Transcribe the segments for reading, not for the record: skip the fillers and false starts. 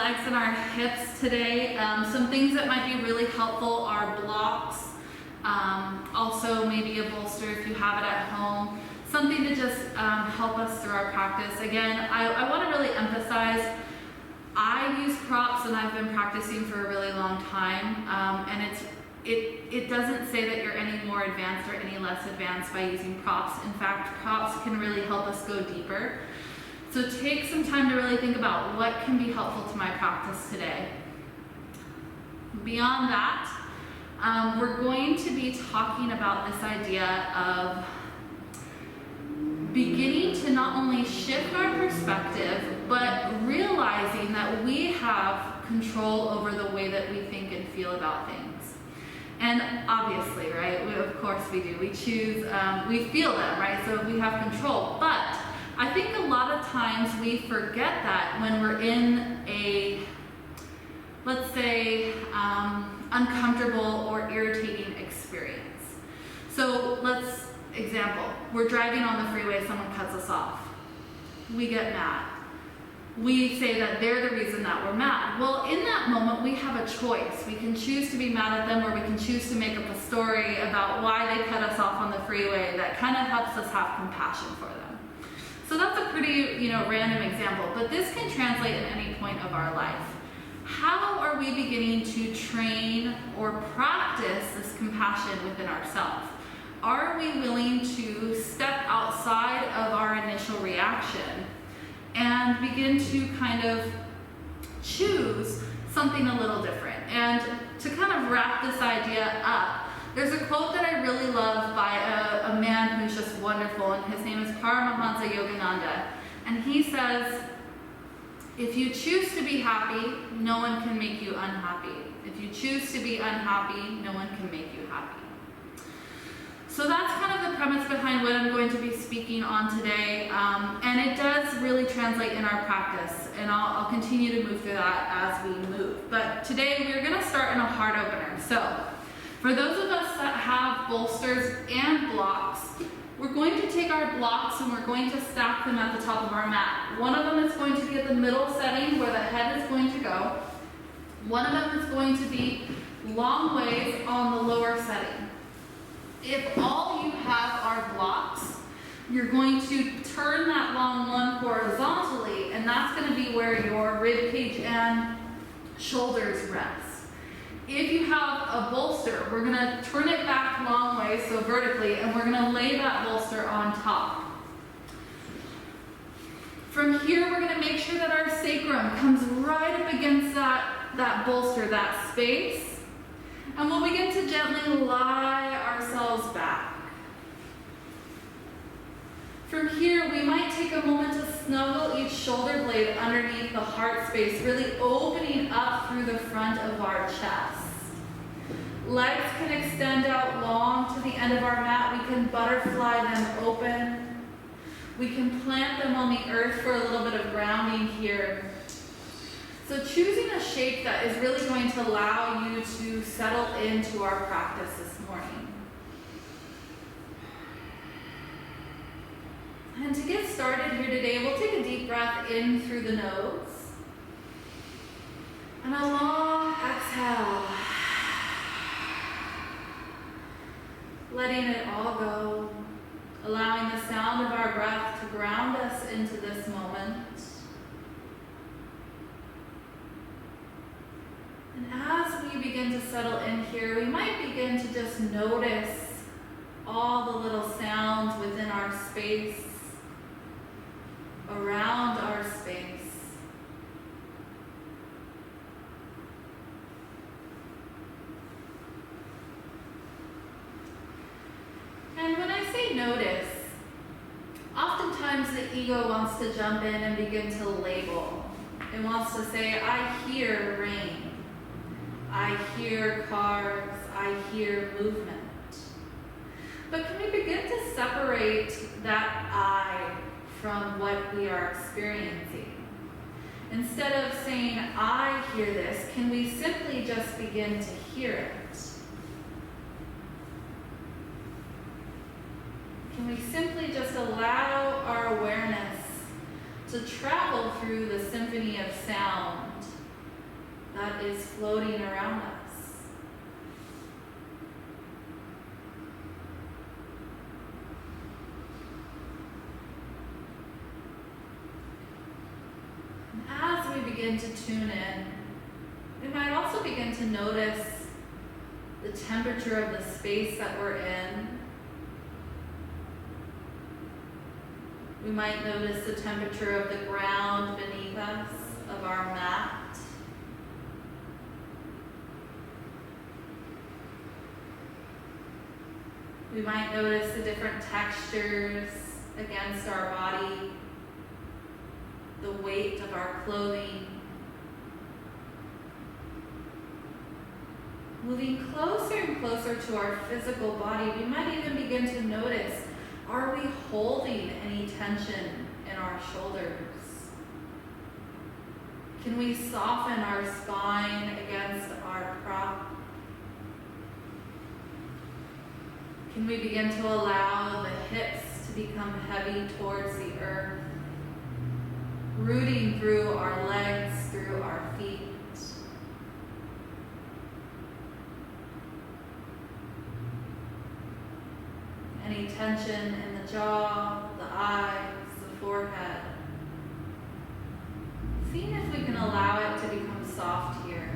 legs and our hips today. Some things that might be really helpful are blocks, also maybe a bolster if you have it at home, something to just help us through our practice. Again, I want to really emphasize, I use props and I've been practicing for a really long time, and it doesn't say that you're any more advanced or any less advanced by using props. In fact, props can really help us go deeper. So take some time to really think about what can be helpful to my practice today. Beyond that, we're going to be talking about this idea of beginning to not only shift our perspective, but realizing that we have control over the way that we think and feel about things. And obviously, right, of course we do. We choose, we feel them, right? So we have control. But I think a lot of times we forget that when we're in a, let's say, uncomfortable or irritating experience. So example, we're driving on the freeway, someone cuts us off. We get mad. We say that they're the reason that we're mad. Well, in that moment, we have a choice. We can choose to be mad at them, or we can choose to make up a story about why they cut us off on the freeway that kind of helps us have compassion for them. So that's a pretty, random example, but this can translate at any point of our life. How are we beginning to train or practice this compassion within ourselves? Are we willing to step outside of our initial reaction and begin to kind of choose something a little different? And to kind of wrap this idea up, there's a quote that I really love by a man who's just wonderful, and his name is Paramahansa Yogananda. And he says, if you choose to be happy, no one can make you unhappy. If you choose to be unhappy, no one can make you happy. So that's kind of the premise behind what I'm going to be speaking on today, and it does really translate in our practice, and I'll continue to move through that as we move. But today we're going to start in a heart opener. So for those of us that have bolsters and blocks, we're going to take our blocks and we're going to stack them at the top of our mat. One of them is going to be at the middle setting where the head is going to go. One of them is going to be long ways on the lower setting. If all you have are blocks, you're going to turn that long one horizontally, and that's going to be where your rib cage and shoulders rest. If you have a bolster, we're going to turn it back long ways, so vertically, and we're going to lay that bolster on top. From here, we're going to make sure that our sacrum comes right up against that bolster, that space. And we'll begin to gently lie ourselves back. From here, we might take a moment to snuggle each shoulder blade underneath the heart space, really opening up through the front of our chest. Legs can extend out long to the end of our mat. We can butterfly them open. We can plant them on the earth for a little bit of grounding here. So choosing a shape that is really going to allow you to settle into our practice this morning. And to get started here today, we'll take a deep breath in through the nose. And a long exhale. Letting it all go. Allowing the sound of our breath to ground us into this moment. And as we begin to settle in here, we might begin to just notice all the little sounds within our space, around our space. And when I say notice, oftentimes the ego wants to jump in and begin to label. It wants to say, I hear rain. I hear cars, I hear movement. But can we begin to separate that I from what we are experiencing? Instead of saying, I hear this, can we simply just begin to hear it? Can we simply just allow our awareness to travel through the symphony of sound that is floating around us. And as we begin to tune in, we might also begin to notice the temperature of the space that we're in. We might notice the temperature of the ground beneath us, of our mat. We might notice the different textures against our body, the weight of our clothing. Moving closer and closer to our physical body, we might even begin to notice, are we holding any tension in our shoulders? Can we soften our spine against our prop? Can we begin to allow the hips to become heavy towards the earth, rooting through our legs, through our feet? Any tension in the jaw, the eyes, the forehead. Seeing if we can allow it to become soft here.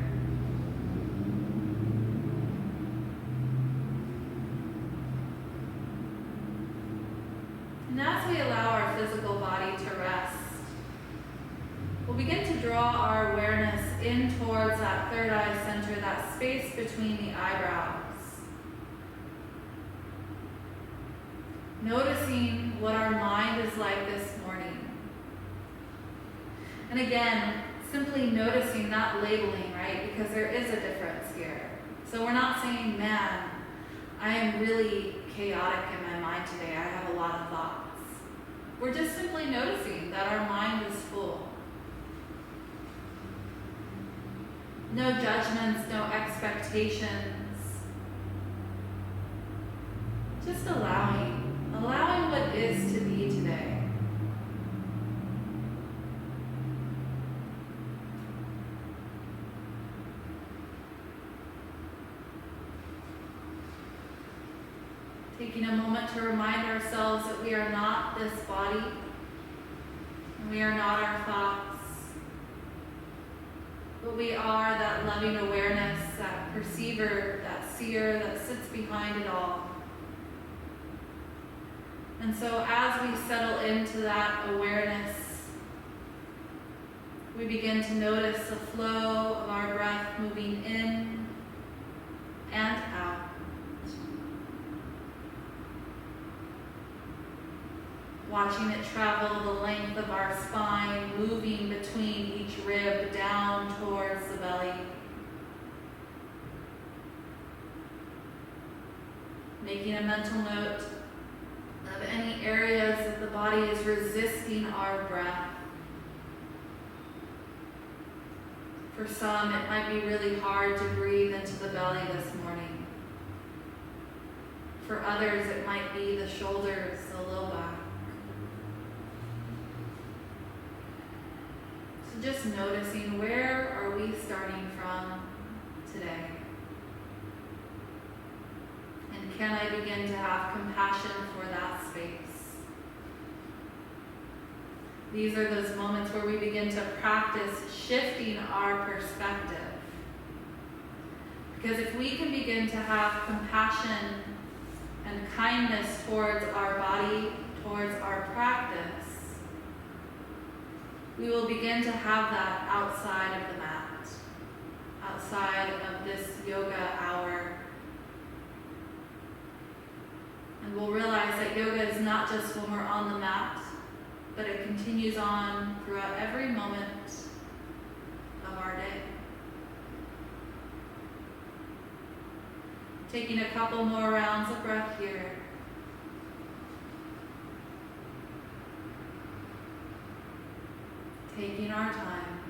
And as we allow our physical body to rest, we'll begin to draw our awareness in towards that third eye center, that space between the eyebrows. Noticing what our mind is like this morning. And again, simply noticing, not labeling, right? Because there is a difference here. So we're not saying, man, I am really chaotic in my mind today. I have a lot of thoughts. We're just simply noticing that our mind is full. No judgments, no expectations. Just allowing what is to be today. Taking a moment to remind ourselves that we are not this body, and we are not our thoughts, but we are that loving awareness, that perceiver, that seer that sits behind it all. And so as we settle into that awareness, we begin to notice the flow of our breath moving in and out. Watching it travel the length of our spine, moving between each rib down towards the belly. Making a mental note of any areas that the body is resisting our breath. For some, it might be really hard to breathe into the belly this morning. For others, it might be the shoulders, the low back. So just noticing, where are we starting from today? And can I begin to have compassion for that space? These are those moments where we begin to practice shifting our perspective. Because if we can begin to have compassion and kindness towards our body, towards our practice, we will begin to have that outside of the mat, outside of this yoga hour. And we'll realize that yoga is not just when we're on the mat, but it continues on throughout every moment of our day. Taking a couple more rounds of breath here. Taking our time.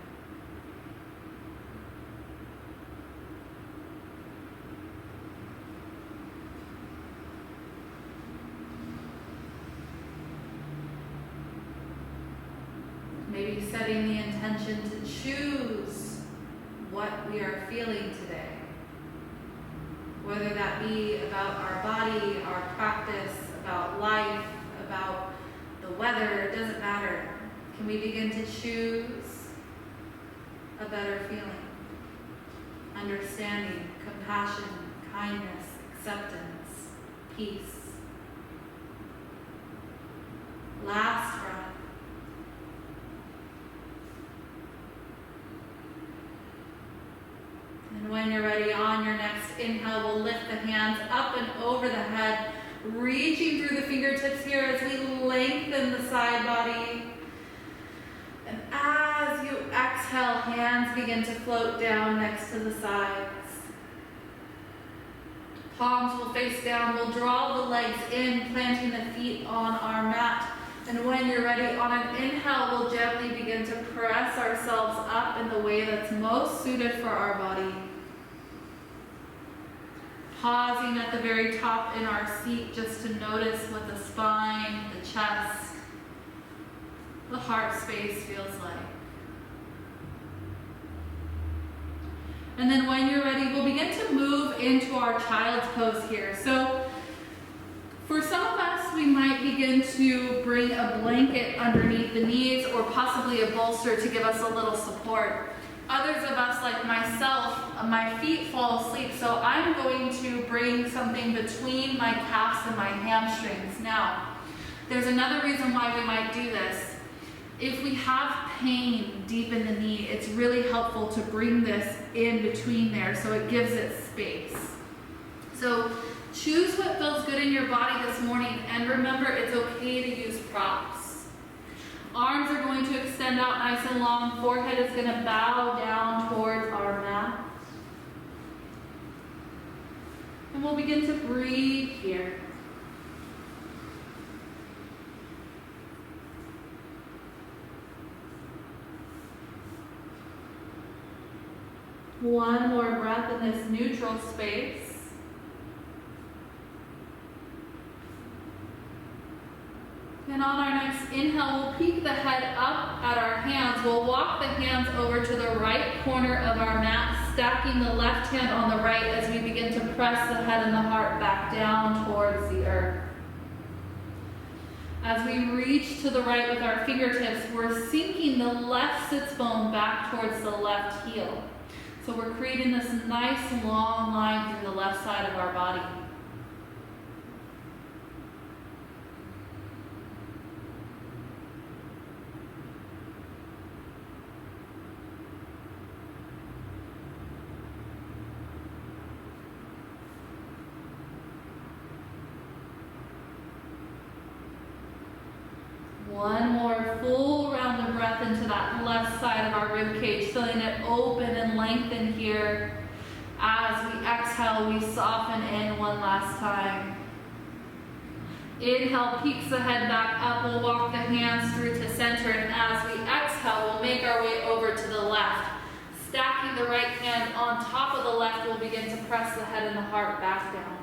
Maybe setting the intention to choose what we are feeling today. Whether that be about our body, our practice, about life, about the weather, it doesn't matter. Can we begin to choose a better feeling? Understanding, compassion, kindness, acceptance, peace. Last breath. And when you're ready, on your next inhale, we'll lift the hands up and over the head, reaching through the fingertips here as we lengthen the side body. And as you exhale, hands begin to float down next to the sides. Palms will face down. We'll draw the legs in, planting the feet on our mat. And when you're ready, on an inhale, we'll gently begin to press ourselves up in the way that's most suited for our body. Pausing at the very top in our seat just to notice what the spine, the chest, the heart space feels like. And then when you're ready, we'll begin to move into our child's pose here. So for some of us, we might begin to bring a blanket underneath the knees or possibly a bolster to give us a little support. Others of us, like myself, my feet fall asleep, so I'm going to bring something between my calves and my hamstrings. Now, there's another reason why we might do this. If we have pain deep in the knee, it's really helpful to bring this in between there so it gives it space. So choose what feels good in your body this morning, and remember, it's okay to use props. Arms are going to extend out nice and long. Forehead is going to bow down towards our mat. And we'll begin to breathe here. One more breath in this neutral space. And on our next inhale, we'll peek the head up at our hands. We'll walk the hands over to the right corner of our mat, stacking the left hand on the right as we begin to press the head and the heart back down towards the earth. As we reach to the right with our fingertips, we're sinking the left sits bone back towards the left heel. So we're creating this nice long line through the left side of our body. One more full round of breath into that left side of our rib cage, feeling it open and lengthen here. As we exhale, we soften in one last time. Inhale, peeks the head back up. We'll walk the hands through to center, and as we exhale, we'll make our way over to the left. Stacking the right hand on top of the left, we'll begin to press the head and the heart back down.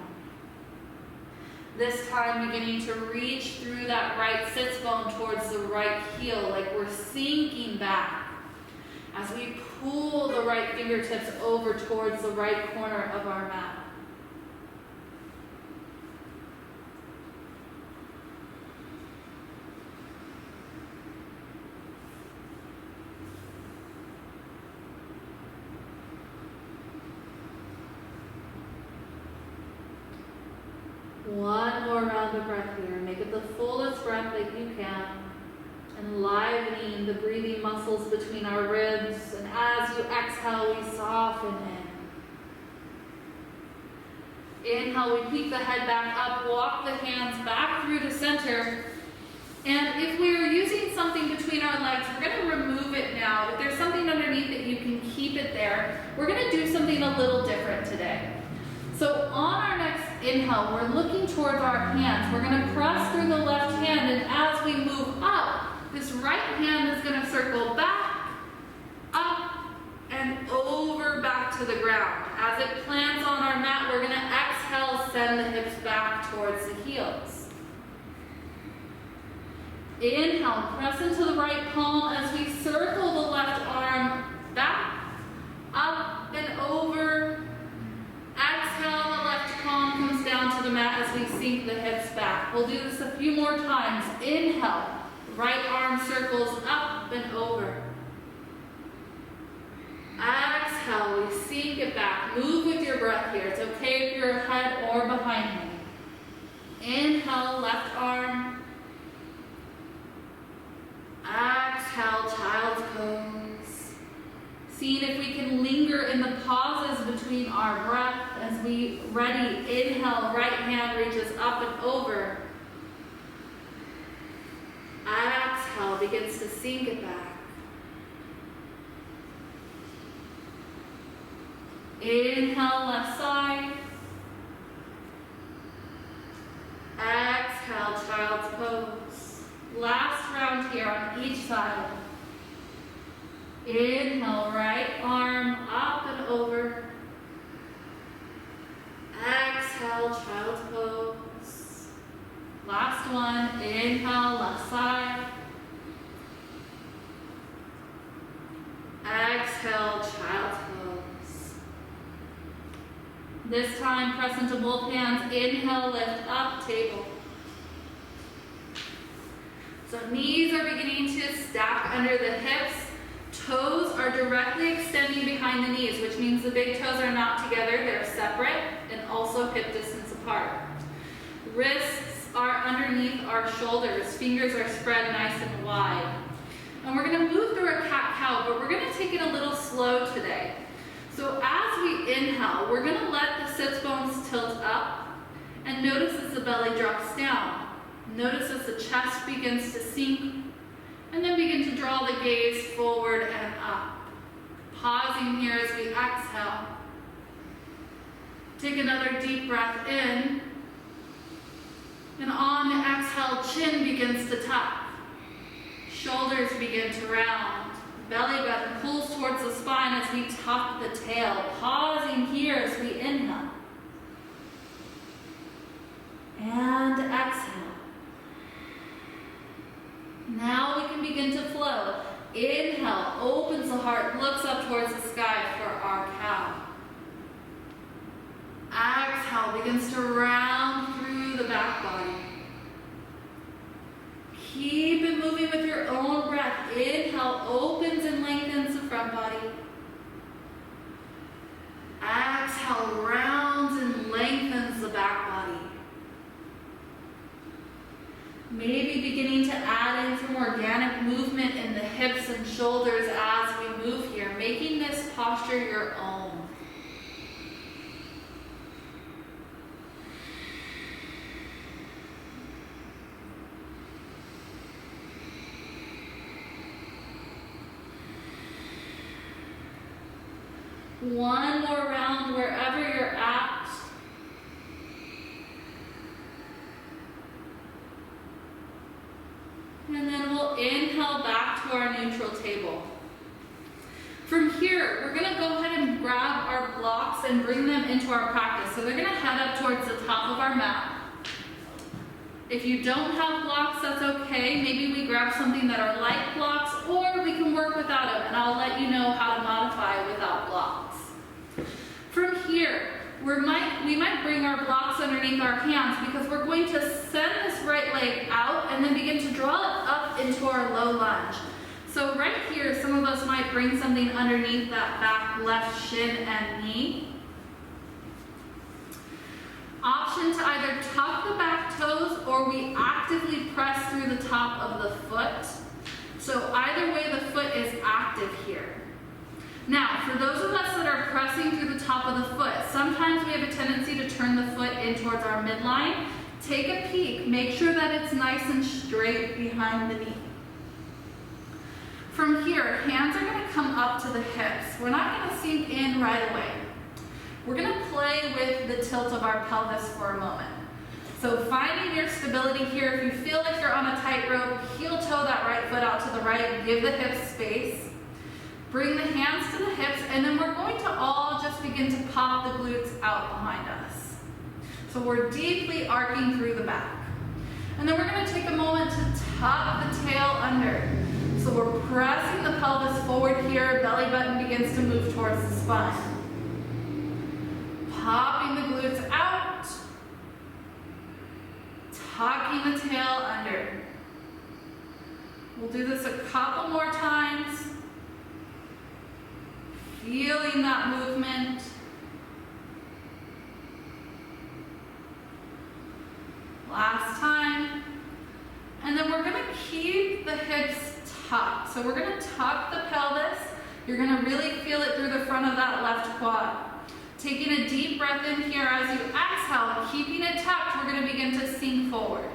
This time beginning to reach through that right sits bone towards the right heel, like we're sinking back. As we pull the right fingertips over towards the right corner of our mat. One more round of breath here. Make it the fullest breath that you can. Enlivening the breathing muscles between our ribs. And as you exhale, we soften in. Inhale, we peek the head back up. Walk the hands back through to center. And if we are using something between our legs, we're going to remove it now. If there's something underneath it, you can keep it there. We're going to do something a little different today. So on our next inhale, we're looking towards our hands. We're going to press through the left hand, and as we move up, this right hand is going to circle back, up, and over back to the ground. As it plants on our mat, we're going to exhale, send the hips back towards the heels. Inhale, press into the right palm as we circle the left arm back, up, sink the hips back. We'll do this a few more times. Inhale, right arm circles up and over. Exhale, we sink it back. Move with your breath here. It's okay if you're ahead or behind me. Inhale, left arm. Exhale, child's pose. Seeing if we can linger in the pauses between our breath as we ready. Inhale, right hand reaches up and over. Exhale, begins to sink it back. Inhale, left side. Exhale, child's pose. Last round here on each side. Inhale, right arm up and over. Exhale, child's pose. Last one. Inhale, left side. Exhale, child's pose. This time, press into both hands. Inhale, lift up, table. So knees are beginning to stack under the hips. Toes are directly extending behind the knees, which means the big toes are not together. They're separate and also hip distance apart. Wrists are underneath our shoulders. Fingers are spread nice and wide. And we're going to move through a cat-cow, but we're going to take it a little slow today. So as we inhale, we're going to let the sits bones tilt up, and notice as the belly drops down. Notice as the chest begins to sink, and then begin to draw the gaze forward and up. Pausing here as we exhale. Take another deep breath in, and on the exhale, chin begins to tuck. Shoulders begin to round. Belly button pulls towards the spine as we tuck the tail. Pausing here as we inhale. And exhale. Now we can begin to flow. Inhale, opens the heart, looks up towards the sky for our cow. Exhale, begins to round through the back body. Keep it moving with your own breath. Inhale, opens and lengthens the front body. Exhale, rounds and lengthens the back body. Maybe beginning to add in some organic movement in the hips and shoulders as we move here, making this posture your own. One more round wherever you're at. And then we'll inhale back to our neutral table. From here, we're going to go ahead and grab our blocks and bring them into our practice. So they're going to head up towards the top of our mat. If you don't have blocks, that's okay. Maybe we grab something that are like blocks, or we can work without them, and I'll let you know how to modify without blocks. From here, we might bring our blocks underneath our hands because we're going to send this right leg out and then begin to draw it up into our low lunge. So right here, some of us might bring something underneath that back left shin and knee. Option to either tuck the back toes or we actively press through the top of the foot. So either way, the foot is active here. Now, for those of us that are pressing through the top of the foot, sometimes we have a tendency to turn the foot in towards our midline. Take a peek. Make sure that it's nice and straight behind the knee. From here, hands are going to come up to the hips. We're not going to sink in right away. We're going to play with the tilt of our pelvis for a moment. So finding your stability here, if you feel like you're on a tightrope, heel toe that right foot out to the right, give the hips space. Bring the hands to the hips, and then we're going to all just begin to pop the glutes out behind us. So we're deeply arcing through the back. And then we're going to take a moment to tuck the tail under. So we're pressing the pelvis forward here, belly button begins to move towards the spine. Popping the glutes out. tucking the tail under. We'll do this a couple more times. Feeling that movement. Last time. And then we're gonna keep the hips tucked. So we're gonna tuck the pelvis. You're gonna really feel it through the front of that left quad. Taking a deep breath in here as you exhale, keeping it tucked, we're gonna begin to sink forward.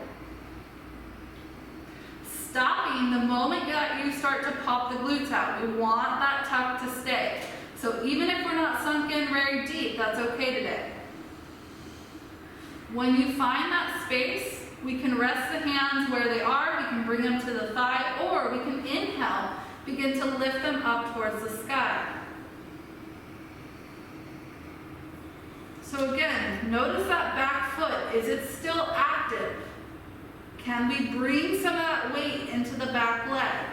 Stopping the moment that you start to pop the glutes out. We want that tuck to stay. So even if we're not sunk in very deep, that's okay today. When you find that space, we can rest the hands where they are, we can bring them to the thigh, or we can inhale, begin to lift them up towards the sky. So again, notice that back foot. Is it still active? Can we bring some of that weight into the back leg?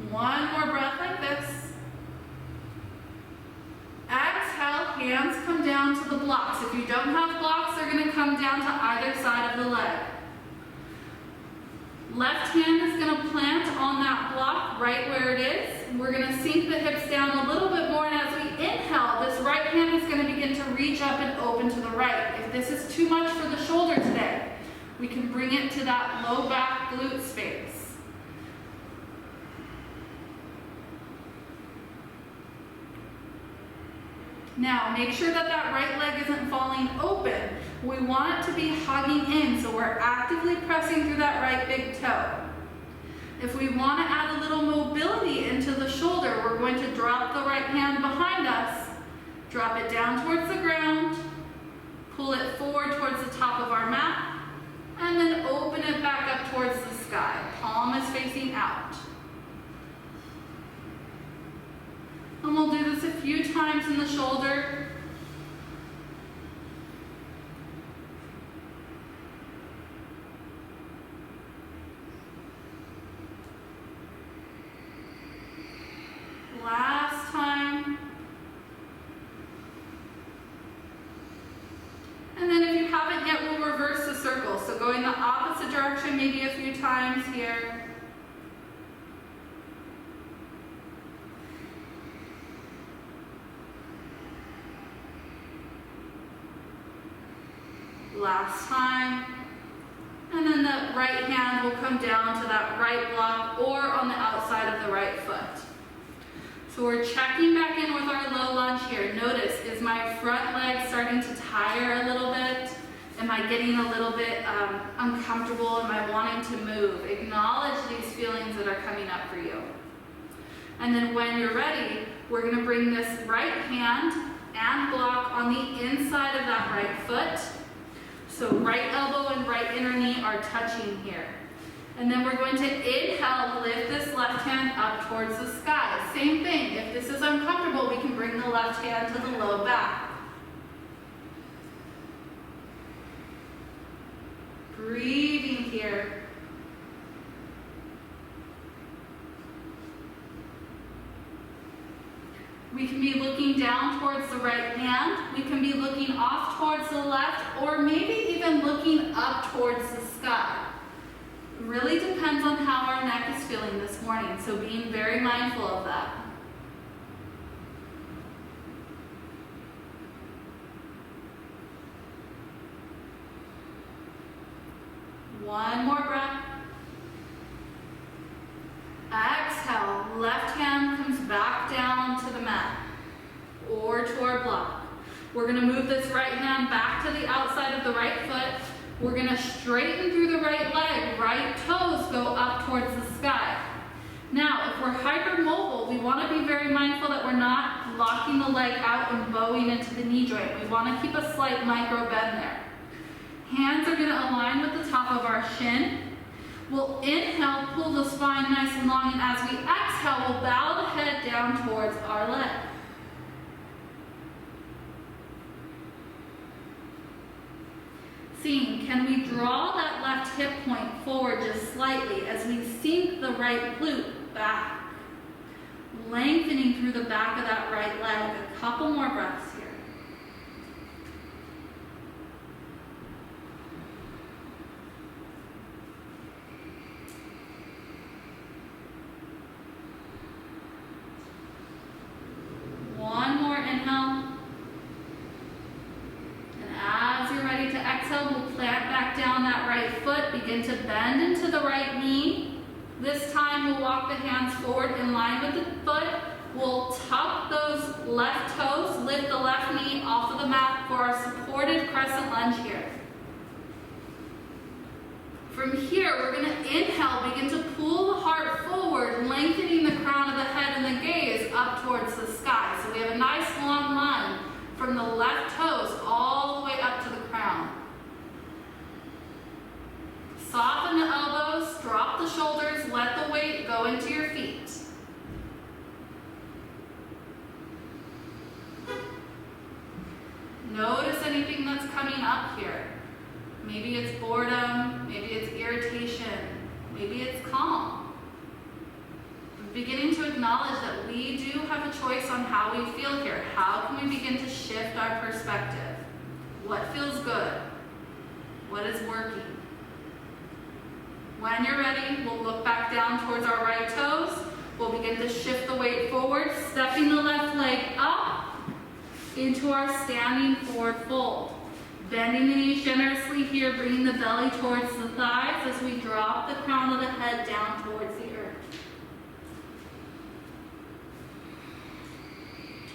One more breath like this. Exhale, hands come down to the blocks. If you don't have blocks, they're going to come down to either side of the leg. Left hand is going to plant on that block right where it is. We're going to sink the hips down a little bit more, and as we inhale, this right hand is going to begin to reach up and open to the right. If this is too much for the shoulder today, we can bring it to that low back glute space. Now, make sure that that right leg isn't falling open. We want it to be hugging in, so we're actively pressing through that right big toe. If we want to add a little mobility into the shoulder, we're going to drop the right hand behind us, drop it down towards the ground, pull it forward towards the top of our mat, and then open it back up towards the sky. Palm is facing out. And we'll do this a few times in the shoulder. Last time. And then if you haven't yet, we'll reverse the circle. So going the opposite direction maybe a few times here. Last time. And then the right hand will come down to that right block or on the outside of the right foot. So we're checking back in with our low lunge here. Notice, is my front leg starting to tire a little bit? Am I getting a little bit uncomfortable? Am I wanting to move? Acknowledge these feelings that are coming up for you. And then when you're ready, we're going to bring this right hand and block on the inside of that right foot. So right elbow and right inner knee are touching here. And then we're going to inhale, lift this left hand up towards the sky. Same thing, if this is uncomfortable, we can bring the left hand to the low back. Breathing here. We can be looking down towards the right hand. We can be looking off towards the left, or maybe even looking up towards the sky. It really depends on how our neck is feeling this morning, so being very mindful of that. One more breath. Exhale, left hand comes back down to the mat or to our block. We're going to move this right hand back to the outside of the right foot. We're going to straighten through the right leg. Right toes go up towards the sky. Now, if we're hypermobile, we want to be very mindful that we're not locking the leg out and bowing into the knee joint. We want to keep a slight micro bend there. Hands are going to align with the top of our shin. We'll inhale, pull the spine nice and long, and as we exhale, we'll bow the head down towards our leg. Seeing, can we draw that left hip point forward just slightly as we sink the right glute back, lengthening through the back of that right leg. A couple more breaths here. back down that right foot, begin to bend into the right knee. This time we'll walk the hands forward in line with the foot. We'll tuck those left toes, lift the left knee off of the mat for our supported crescent lunge here. From here, we're going to inhale, begin to pull the heart forward, lengthening the crown of the head and the gaze up towards the sky. So we have a nice long line from the left toes all the way up to the crown. Soften the elbows, drop the shoulders, let the weight go into your feet. Notice anything that's coming up here. Maybe it's boredom, maybe it's irritation, maybe it's calm. Beginning to acknowledge that we do have a choice on how we feel here. How can we begin to shift our perspective? What feels good? What is working? When you're ready, we'll look back down towards our right toes. We'll begin to shift the weight forward, stepping the left leg up into our standing forward fold. Bending the knees generously here, bringing the belly towards the thighs as we drop the crown of the head down towards the earth.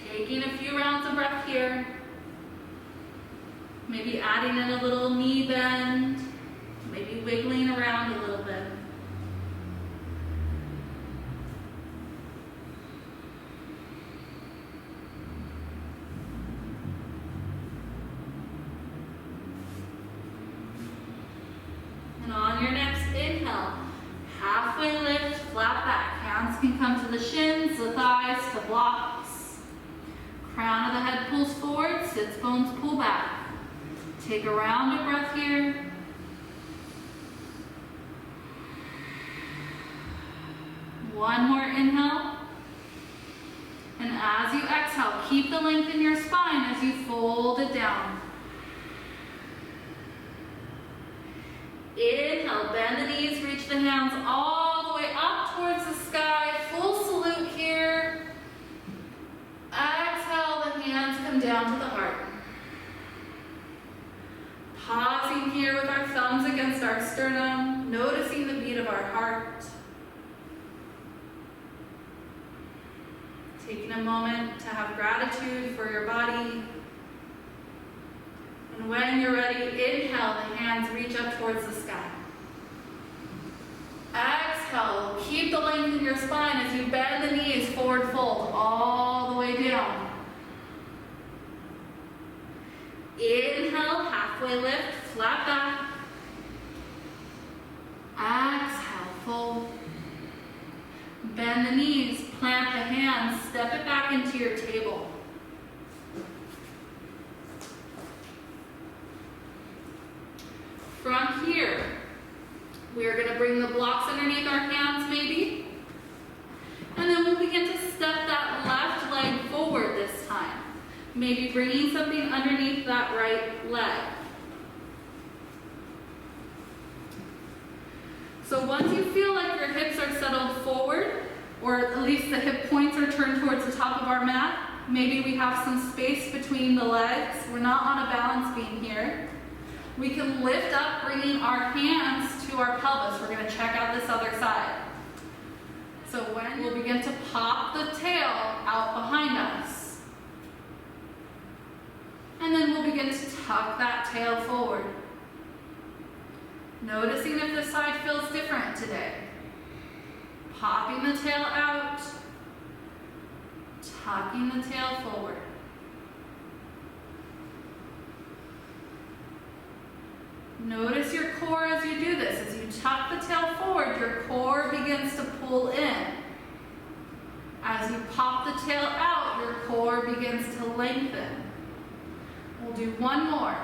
Taking a few rounds of breath here. Maybe adding in a little knee bend. Maybe wiggling around a little bit. And on your next inhale, halfway lift, flat back. Hands can come to the shins, the thighs, to blocks. Crown of the head pulls forward, sits bones pull back. Take a round of breath here. One more inhale. And as you exhale, keep the length in your spine as you fold it down. Inhale, bend the knees, reach the hands all the way up towards the sky. Full salute here. Exhale, the hands come down to the heart. Pausing here with our thumbs against our sternum, noticing the beat of our heart. Taking a moment to have gratitude for your body. And when you're ready, inhale, the hands reach up towards the sky. Exhale, keep the length in your spine as you bend the knees, forward fold, all the way down. Inhale, halfway lift, flat back. Exhale, fold. Bend the knees, plant the hands, step it back into your table. From here, we're going to bring the blocks underneath our hands maybe. And then we'll begin to step that left leg forward this time. Maybe bringing something underneath that right leg. So once you feel like your hips are settled forward, or at least the hip points are turned towards the top of our mat, maybe we have some space between the legs. We're not on a balance beam here. We can lift up, bringing our hands to our pelvis. We're going to check out this other side. So when we'll begin to pop the tail out behind us. And then we'll begin to tuck that tail forward. Noticing if this side feels different today. Popping the tail out, tucking the tail forward. Notice your core as you do this. As you tuck the tail forward, your core begins to pull in. As you pop the tail out, your core begins to lengthen. We'll do one more.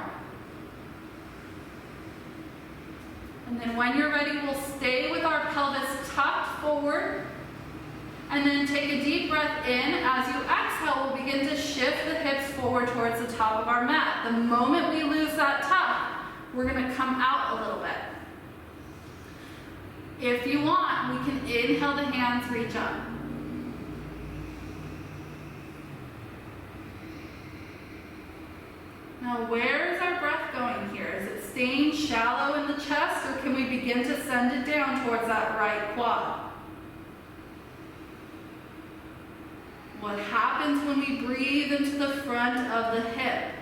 And then when you're ready, we'll stay with our pelvis tucked forward. And then take a deep breath in. As you exhale, we'll begin to shift the hips forward towards the top of our mat. The moment we lose that tuck, we're going to come out a little bit. If you want, we can inhale, the hands reach up. Now, where is our breath going here? Is it staying shallow in the chest, or can we begin to send it down towards that right quad? What happens when we breathe into the front of the hip,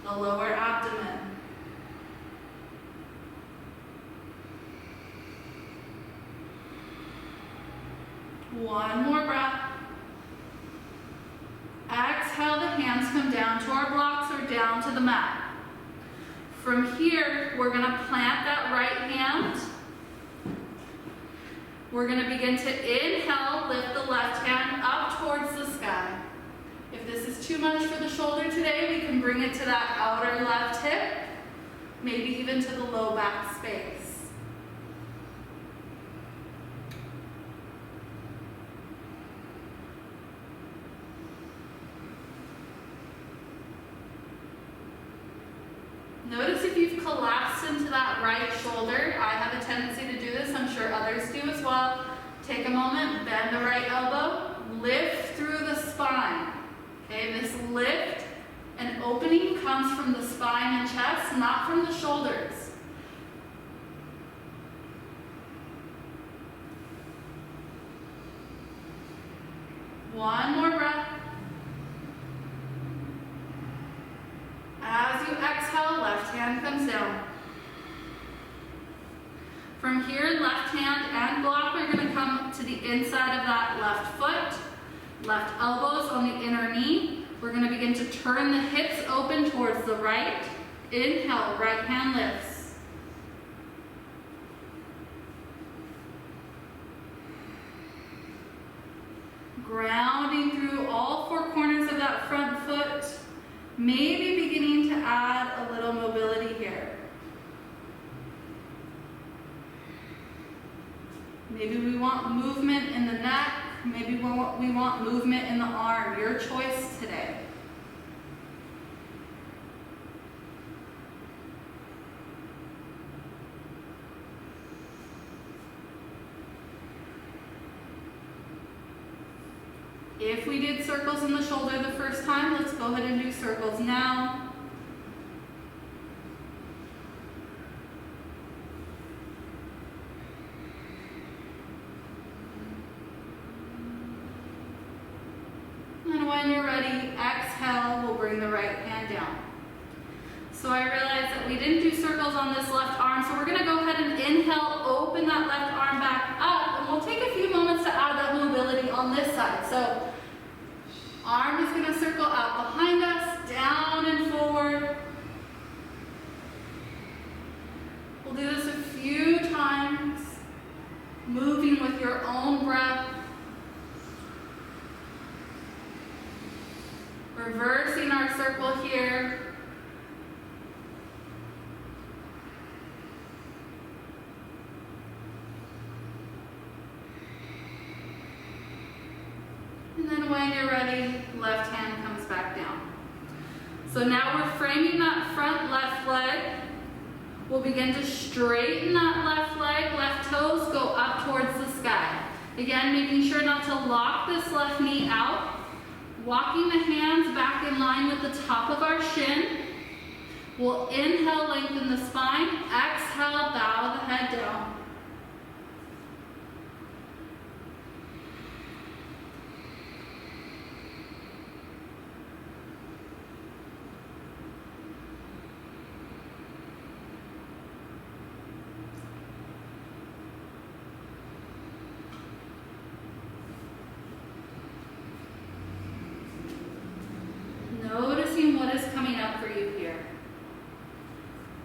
the lower abdomen? One more breath. Exhale, the hands come down to our blocks or down to the mat. From here, we're going to plant that right hand. We're going to begin to inhale, lift the left hand up towards the sky. If this is too much for the shoulder today, we can bring it to that outer left hip, maybe even to the low back space. Notice if you've collapsed into that right shoulder. I have a tendency to do this. I'm sure others do as well. Take a moment, bend the right elbow, lift through the spine. Okay, this lift and opening comes from the spine and chest, not from the shoulders. One more breath. As you exhale, left hand comes down. From here, left hand and block are going to come to the inside of that left foot. Left elbows on the inner knee. We're going to begin to turn the hips open towards the right. Inhale, right hand lifts. Grounding through all four corners of that front foot. Maybe beginning to add a little mobility here. Maybe we want movement in the neck. Maybe we want movement in the arm. Your choice today. If we did circles in the shoulder the first time, let's go ahead and do circles now. And when you're ready, exhale, we'll bring the right hand down. So I realized that we didn't do circles on this left arm, so we're going to go ahead and inhale, open that left arm back up, and we'll take a few moments to add that mobility on this side. So arm is going to circle out behind us, down and forward. We'll do this a few times, moving with your own breath. Reversing our circle here. And then when you're ready, left hand comes back down. So now we're framing that front left leg. We'll begin to straighten that left leg. Left toes go up towards the sky. Again, making sure not to lock this left knee out. Walking the hands back in line with the top of our shin. We'll inhale, lengthen the spine. Exhale, bow the head down. Noticing what is coming up for you here.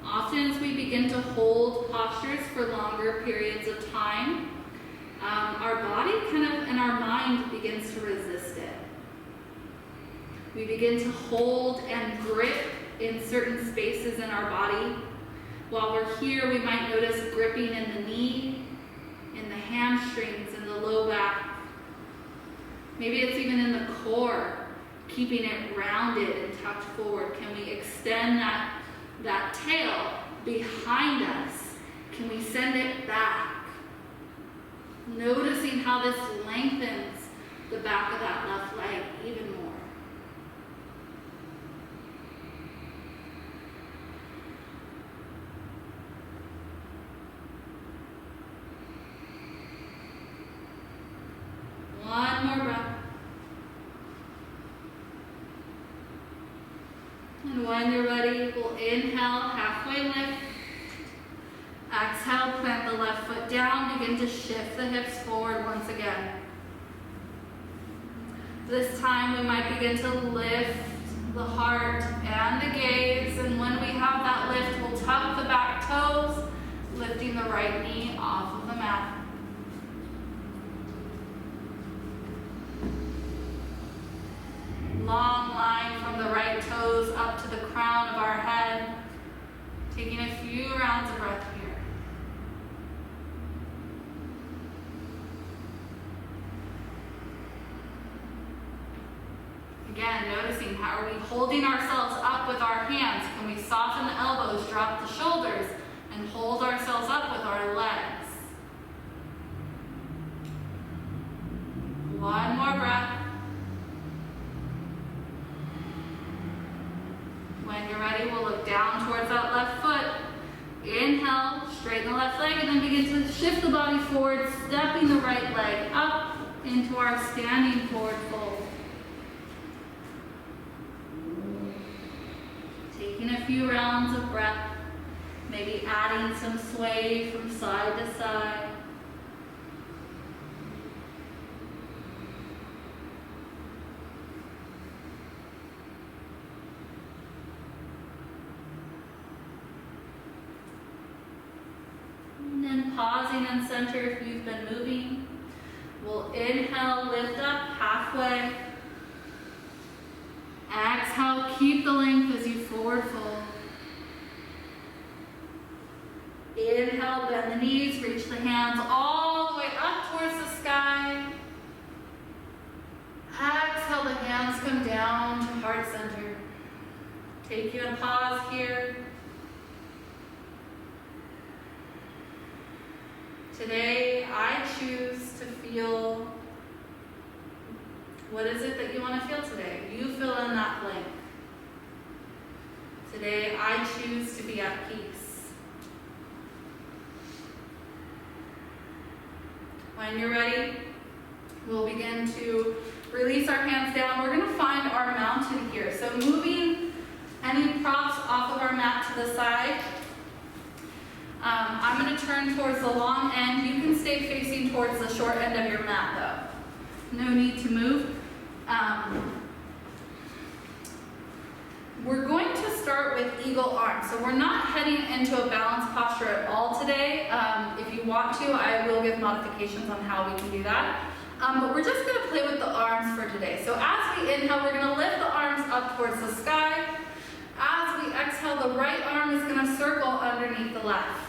Often as we begin to hold postures for longer periods of time, our body and our mind begins to resist it. We begin to hold and grip in certain spaces in our body. While we're here, we might notice gripping in the knee, in the hamstrings, in the low back. Maybe it's even in the core. Keeping it rounded and tucked forward. Can we extend that tail behind us? Can we send it back? Noticing how this lengthens the back of that left leg even more. One more breath. And when you're ready, we'll inhale, halfway lift. Exhale, plant the left foot down, begin to shift the hips forward once again. This time we might begin to lift the heart and the gaze, and when we have that lift, we'll tuck the back toes, lifting the right knee off of the mat. Long line from the right toes up to the crown of our head, taking a few rounds of breath here. Again, noticing how are we holding ourselves up with our hands? Can we soften the elbows, drop the shoulders, and hold ourselves up with our legs? One more breath. When you're ready, we'll look down towards that left foot. Inhale, straighten the left leg, and then begin to shift the body forward, stepping the right leg up into our standing forward fold. Taking a few rounds of breath, maybe adding some sway from side to side. And then pausing in center if you've been moving. We'll inhale, lift up halfway. Exhale, keep the length as you forward fold. Inhale, bend the knees, reach the hands all the way up towards the sky. Exhale, the hands come down to heart center. Take you a pause here. Today, I choose to feel. What is it that you want to feel today? You fill in that blank. Today, I choose to be at peace. When you're ready, we'll begin to release our hands down. We're going to find our mountain here. So moving any props off of our mat to the side. I'm going to turn towards the long end. You can stay facing towards the short end of your mat though. No need to move. We're going to start with eagle arms. So we're not heading into a balanced posture at all today. If you want to, I will give modifications on how we can do that. But we're just going to play with the arms for today. So as we inhale, we're going to lift the arms up towards the sky. As we exhale, the right arm is going to circle underneath the left.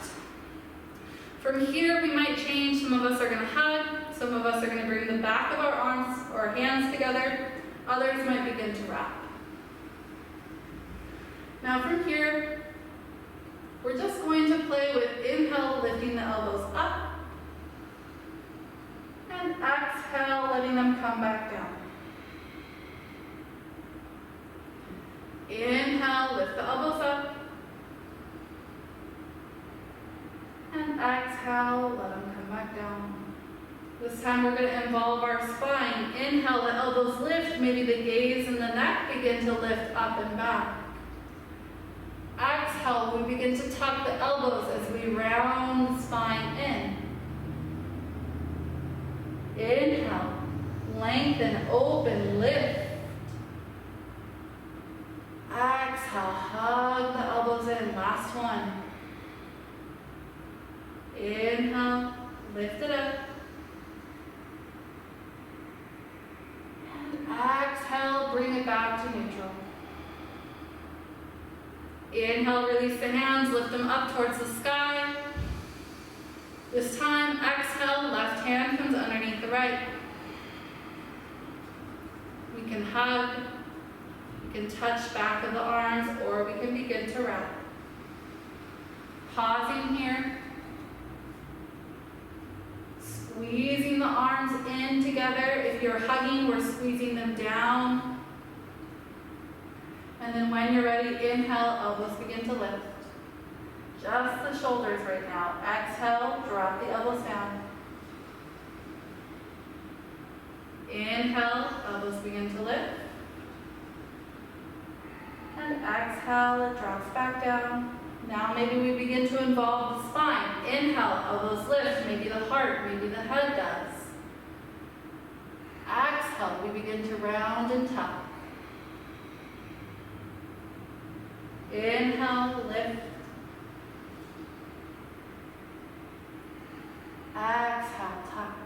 From here, we might change. Some of us are going to hug. Some of us are going to bring the back of our arms or hands together. Others might begin to wrap. Now from here, we're just going to play with inhale, lifting the elbows up. And exhale, letting them come back down. Inhale, lift the elbows up. And exhale, let them come back down. This time we're going to involve our spine. Inhale, the elbows lift. Maybe the gaze and the neck begin to lift up and back. Exhale, we begin to tuck the elbows as we round the spine in. Inhale, lengthen, open, lift. Exhale, hug the elbows in. Last one. Inhale, lift it up. And exhale, bring it back to neutral. Inhale, release the hands, lift them up towards the sky. This time, exhale, left hand comes underneath the right. We can hug, we can touch back of the arms, or we can begin to wrap. Pausing here. Squeezing the arms in together. If you're hugging, we're squeezing them down. And then when you're ready, inhale, elbows begin to lift. Just the shoulders right now. Exhale, drop the elbows down. Inhale, elbows begin to lift. And exhale, it drops back down. Now maybe we begin to involve the spine. Inhale, elbows lift. Maybe the heart, maybe the head does. Exhale, we begin to round and tuck. Inhale, lift. Exhale, tuck.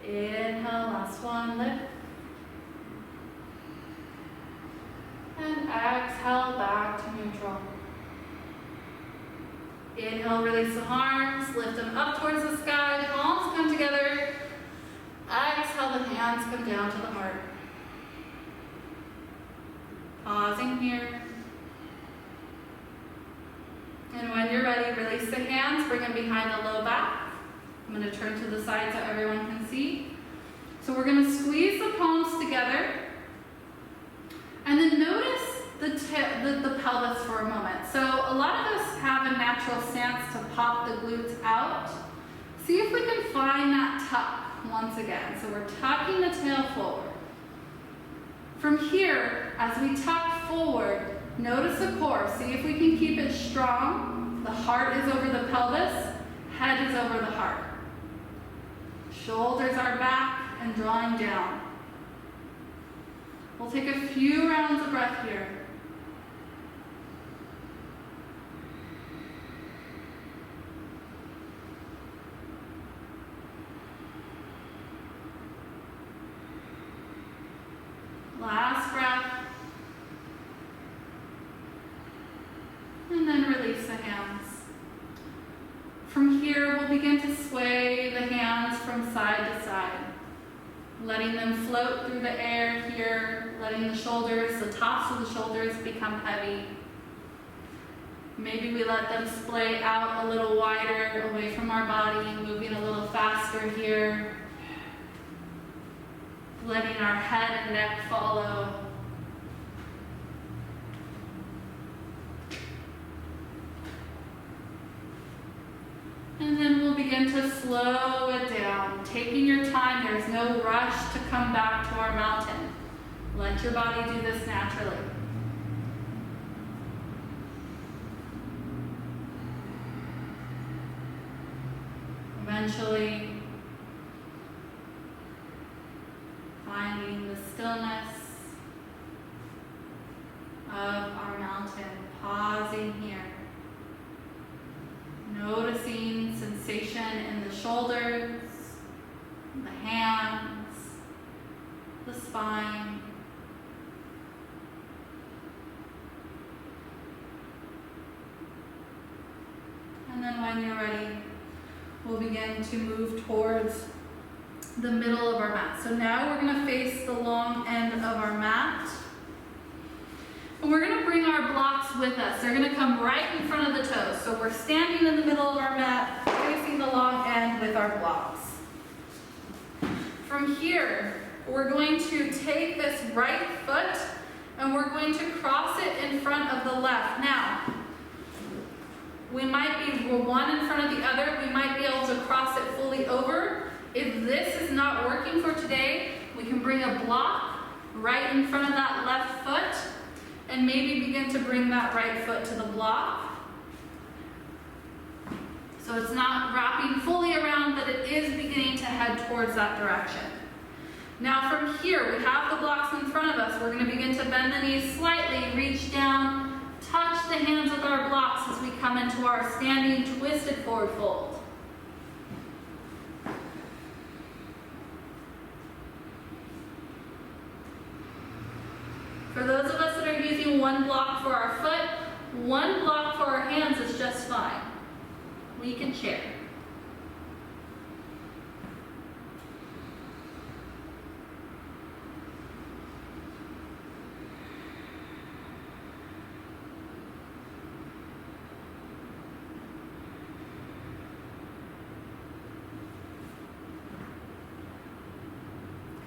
Inhale, last one, lift. And exhale, back to neutral. Inhale, release the arms, lift them up towards the sky, palms come together. Exhale, the hands come down to the heart. Pausing here. And when you're ready, release the hands, bring them behind the low back. I'm going to turn to the side so everyone can see. So we're going to squeeze the palms together. And then notice the pelvis for a moment. So a lot of us have a natural stance to pop the glutes out. See if we can find that tuck once again. So we're tucking the tail forward. From here, as we tuck forward, notice the core. See if we can keep it strong. The heart is over the pelvis, head is over the heart. Shoulders are back and drawing down. We'll take a few rounds of breath here. Last breath. And then release the hands. From here, we'll begin to sway the hands from side to side, letting them float through the air here, letting the shoulders, the tops of the shoulders become heavy. Maybe we let them splay out a little wider away from our body, moving a little faster here, letting our head and neck follow. And then we'll begin to slow it down, taking your time. There's no rush to come back to our mountain. Let your body do this naturally. Eventually, finding the stillness of our mountain, pausing here. Noticing sensation in the shoulders, the hands, the spine. And then when you're ready, we'll begin to move towards the middle of our mat. So now we're going to face the long end of our mat. And we're going to bring our blocks with us. They're going to come right in front of the toes. So we're standing in the middle of our mat, facing the long end with our blocks. From here, we're going to take this right foot and we're going to cross it in front of the left. Now, we might be one in front of the other. We might be able to cross it fully over. If this is not working for today, we can bring a block right in front of that left foot and maybe begin to bring that right foot to the block. So it's not wrapping fully around, but it is beginning to head towards that direction. Now from here, we have the blocks in front of us. We're going to begin to bend the knees slightly, reach down, touch the hands with our blocks as we come into our standing twisted forward fold. For those of us that are using one block for our foot, one block for our hands is just fine. We can share.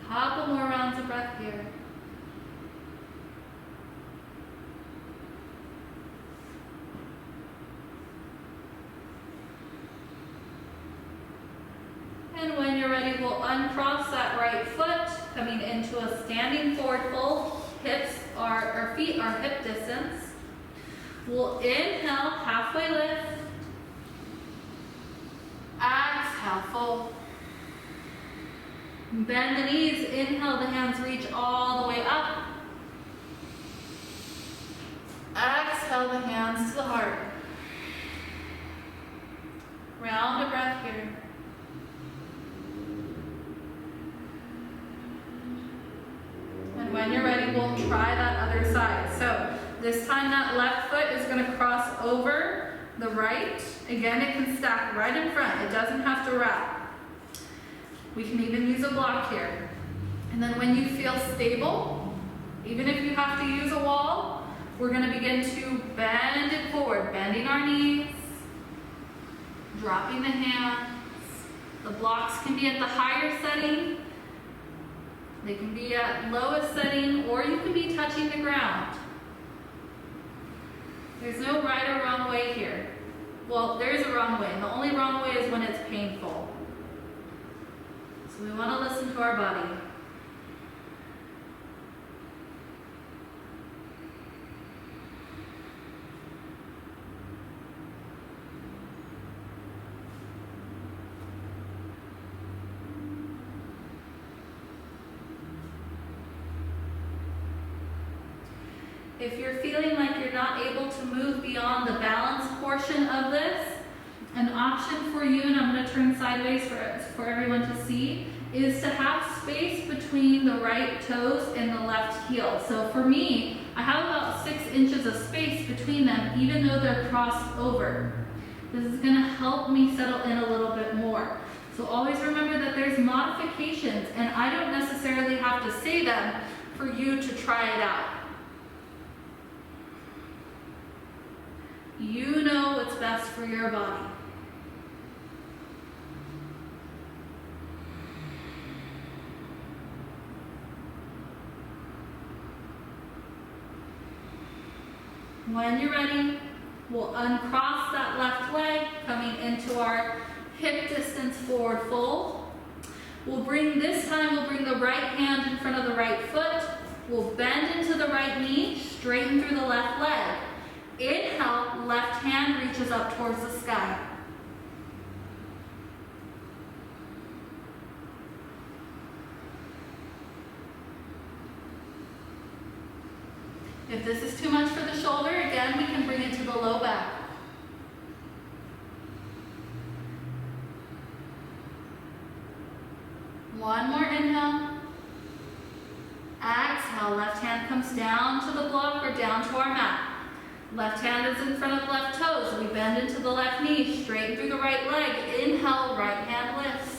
Couple more rounds of breath here. And when you're ready, we'll uncross that right foot, coming into a standing forward fold. Our feet are hip distance. We'll inhale, halfway lift. Exhale, fold. Bend the knees, inhale, the hands reach all the way up. Exhale, the hands to the heart. Round a breath here. And when you're ready, we'll try that other side. So this time that left foot is going to cross over the right. Again, it can stack right in front. It doesn't have to wrap. We can even use a block here. And then when you feel stable, even if you have to use a wall, we're going to begin to bend it forward, bending our knees, dropping the hands. The blocks can be at the higher setting. They can be at lowest setting, or you can be touching the ground. There's no right or wrong way here. Well, there's a wrong way, and the only wrong way is when it's painful. So we want to listen to our body. If you're feeling like you're not able to move beyond the balance portion of this, an option for you, and I'm going to turn sideways for everyone to see, is to have space between the right toes and the left heel. So for me, I have about 6 inches of space between them, even though they're crossed over. This is going to help me settle in a little bit more. So always remember that there's modifications, and I don't necessarily have to say them for you to try it out. You know what's best for your body. When you're ready, we'll uncross that left leg, coming into our hip distance forward fold. We'll bring the right hand in front of the right foot. We'll bend into the right knee, straighten through the left leg. Inhale, left hand reaches up towards the sky. If this is too much for the shoulder, again, we can bring it to the low back. One more inhale. Exhale, left hand comes down to the block or down to our mat. Left hand is in front of the left toes. We bend into the left knee, straighten through the right leg. Inhale, right hand lifts.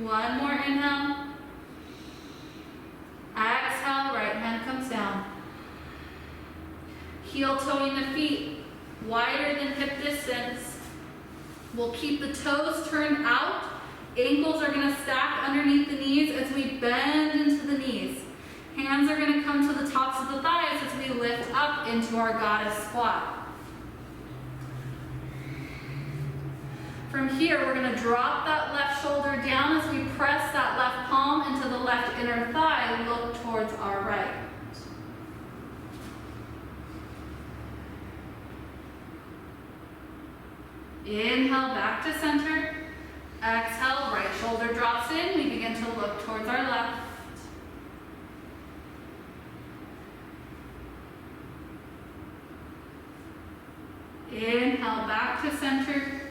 One more inhale. Exhale, right hand comes down. Heel toeing the feet wider than hip distance. We'll keep the toes turned out. Ankles are going to stack underneath the knees as we bend into the knees. Hands are going to come to the tops of the thighs as we lift up into our goddess squat. From here, we're going to drop that left shoulder down as we press that left palm into the left inner thigh and look towards our right. Inhale, back to center. Exhale, right shoulder drops in. We begin to look towards our left. Inhale, back to center.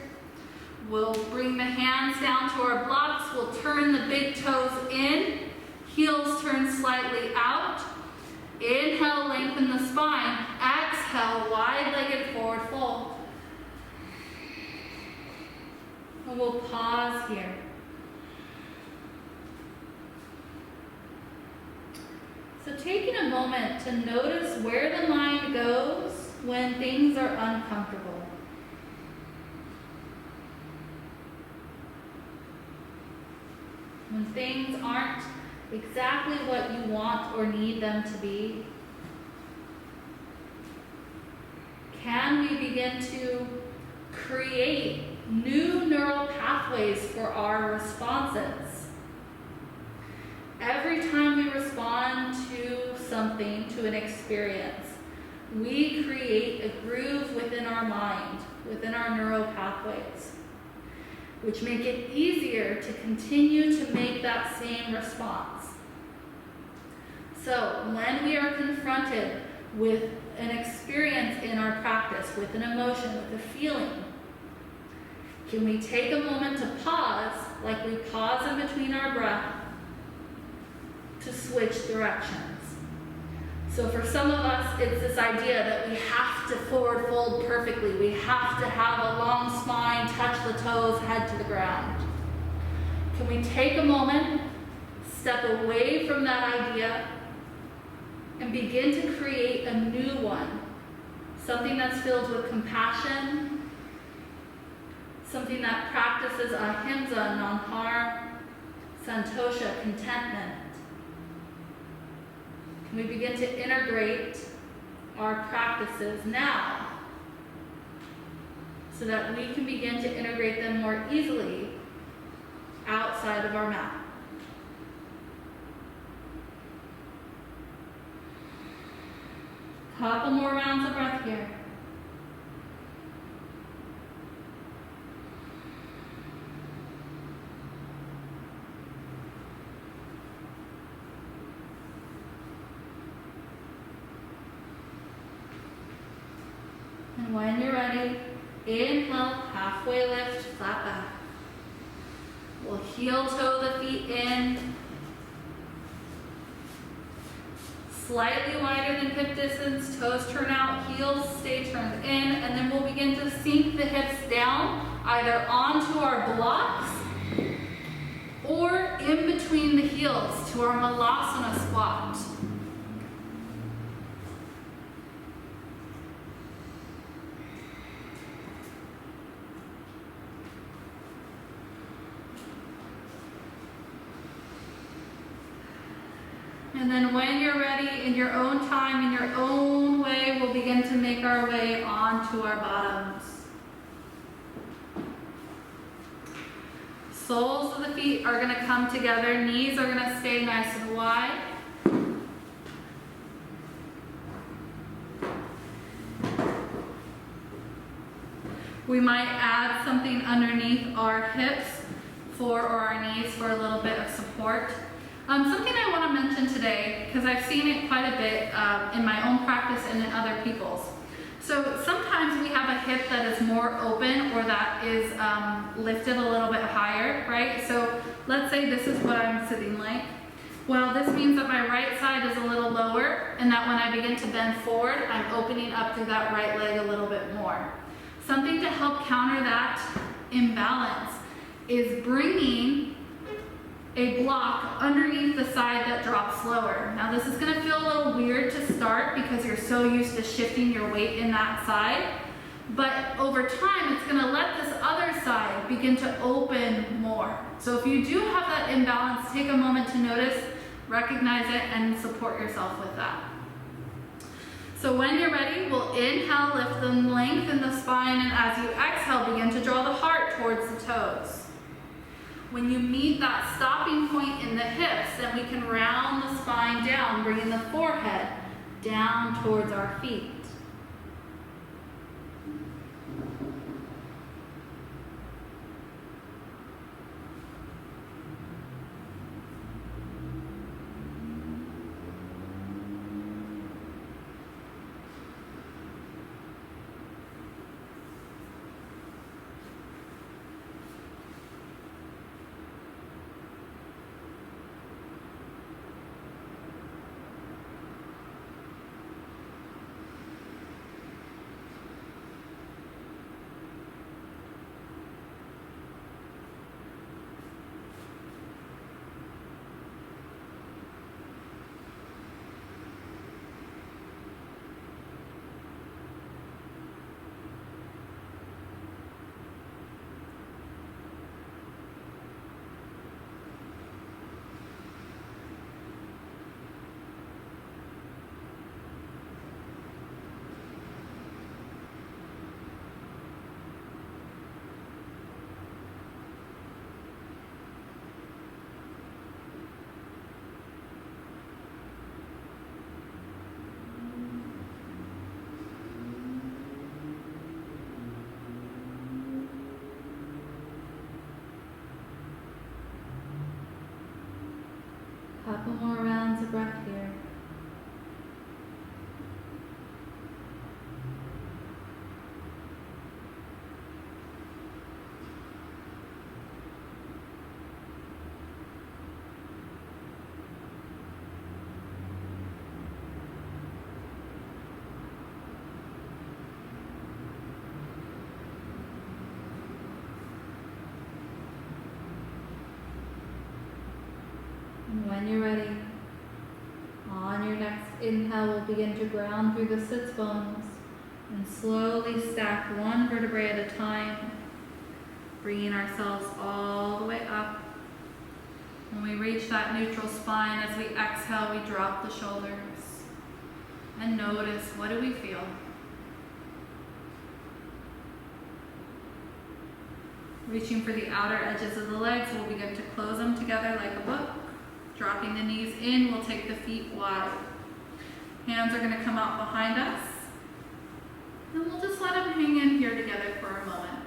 We'll bring the hands down to our blocks. We'll turn the big toes in. Heels turn slightly out. Inhale, lengthen the spine. Exhale, wide-legged forward fold. And we'll pause here. So taking a moment to notice where the mind goes when things are uncomfortable. when things aren't exactly what you want or need them to be, can we begin to create new neural pathways for our responses? Every time we respond to something, to an experience, we create a groove within our mind, within our neural pathways, which make it easier to continue to make that same response. So when we are confronted with an experience in our practice, with an emotion, with a feeling, can we take a moment to pause, like we pause in between our breath, to switch directions? So for some of us, it's this idea that we have to forward fold perfectly. We have to have a long spine, touch the toes, head to the ground. Can we take a moment, step away from that idea, and begin to create a new one? Something that's filled with compassion, something that practices ahimsa, non-harm, santosha, contentment. Can we begin to integrate our practices now so that we can begin to integrate them more easily outside of our mat? Couple more rounds of breath here. And when you're ready, inhale, halfway lift, flat back. We'll heel toe the feet in. Slightly wider than hip distance, toes turn out, heels stay turned in, and then we'll begin to sink the hips down, either onto our blocks or in between the heels to our Malasana squat. And then when you're ready, in your own time, in your own way, we'll begin to make our way onto our bottoms. Soles of the feet are going to come together. Knees are going to stay nice and wide. We might add something underneath our hips or our knees for a little bit of support. Something I want to mention today, because I've seen it quite a bit in my own practice and in other people's. So sometimes we have a hip that is more open or that is lifted a little bit higher, right? So let's say this is what I'm sitting like. Well, this means that my right side is a little lower and that when I begin to bend forward, I'm opening up through that right leg a little bit more. Something to help counter that imbalance is bringing a block underneath the side that drops lower. Now this is going to feel a little weird to start because you're so used to shifting your weight in that side, but over time it's going to let this other side begin to open more. So if you do have that imbalance, take a moment to notice, recognize it, and support yourself with that. So when you're ready, we'll inhale, lift the length in the spine, and as you exhale, begin to draw the heart towards the toes. When you meet that stopping point in the hips, then we can round the spine down, bringing the forehead down towards our feet. When you're ready, on your next inhale, we'll begin to ground through the sits bones and slowly stack one vertebrae at a time, bringing ourselves all the way up. When we reach that neutral spine, as we exhale, we drop the shoulders. And notice, what do we feel? Reaching for the outer edges of the legs, we'll begin to close them together like a book. Dropping the knees in, we'll take the feet wide. Hands are going to come out behind us. And we'll just let them hang in here together for a moment.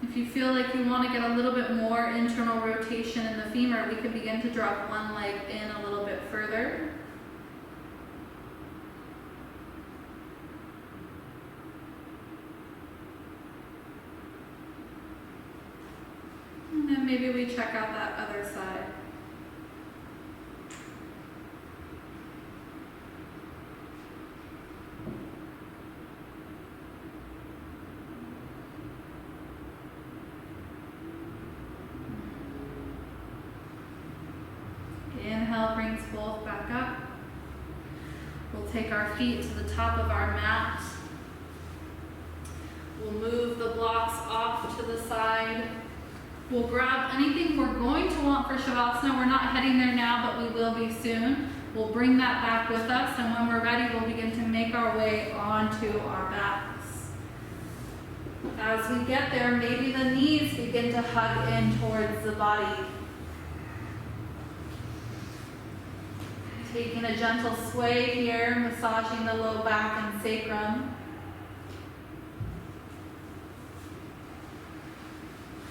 If you feel like you want to get a little bit more internal rotation in the femur, we can begin to drop one leg in a little bit further. And then maybe we check out that other side. Inhale brings both back up. We'll take our feet to the top of our mat. We'll move the blocks off to the side. We'll grab anything we're going to want for Shavasana. We're not heading there now, but we will be soon. We'll bring that back with us, and when we're ready, we'll begin to make our way onto our backs. As we get there, maybe the knees begin to hug in towards the body. Taking a gentle sway here, massaging the low back and sacrum.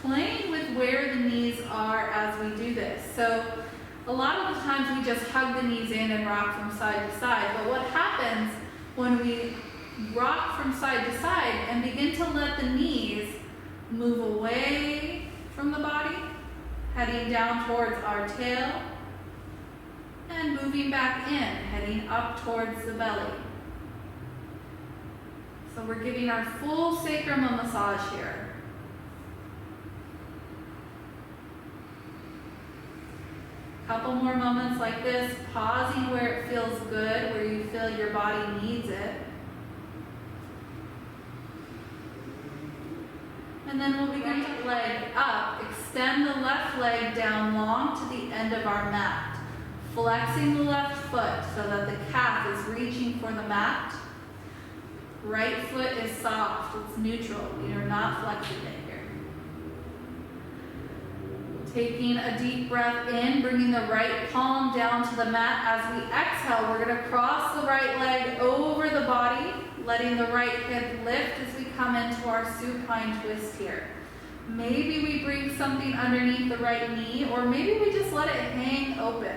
Playing with where the knees are as we do this. So a lot of the times we just hug the knees in and rock from side to side. But what happens when we rock from side to side and begin to let the knees move away from the body, heading down towards our tail, and moving back in, heading up towards the belly. So we're giving our full sacrum a massage here. Couple more moments like this, pausing where it feels good, where you feel your body needs it. And then we'll begin to leg up, extend the left leg down long to the end of our mat. Flexing the left foot so that the calf is reaching for the mat. Right foot is soft, it's neutral. We are not flexing it here. Taking a deep breath in, bringing the right palm down to the mat. As we exhale, we're going to cross the right leg over the body, letting the right hip lift as we come into our supine twist here. Maybe we bring something underneath the right knee, or maybe we just let it hang open.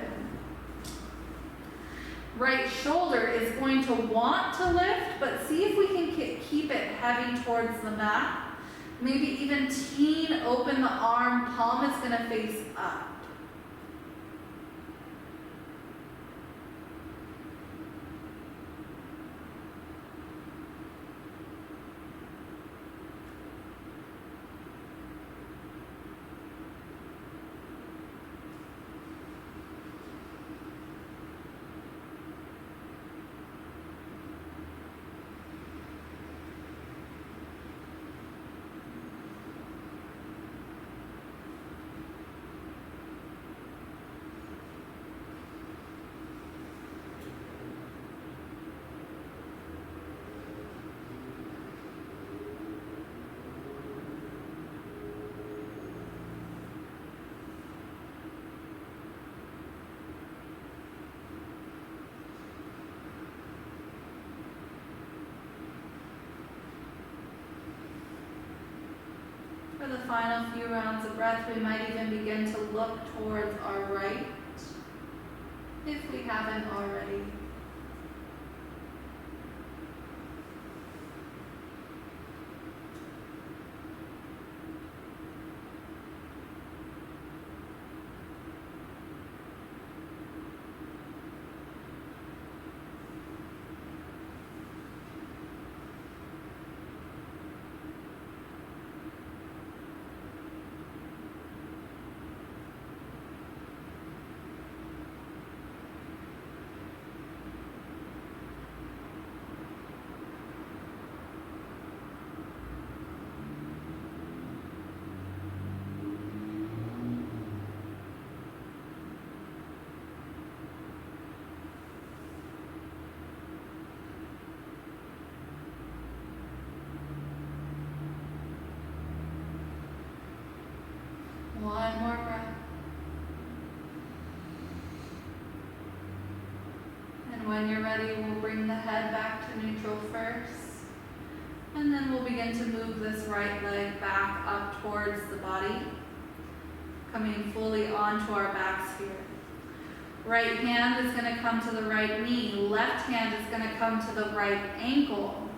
Right shoulder is going to want to lift, but see if we can keep it heavy towards the mat. Maybe even teen open the arm, palm is going to face up. For the final few rounds of breath, we might even begin to look towards our right, if we haven't already. ready, we'll bring the head back to neutral first. And then we'll begin to move this right leg back up towards the body, coming fully onto our backs here. Right hand is going to come to the right knee. Left hand is going to come to the right ankle.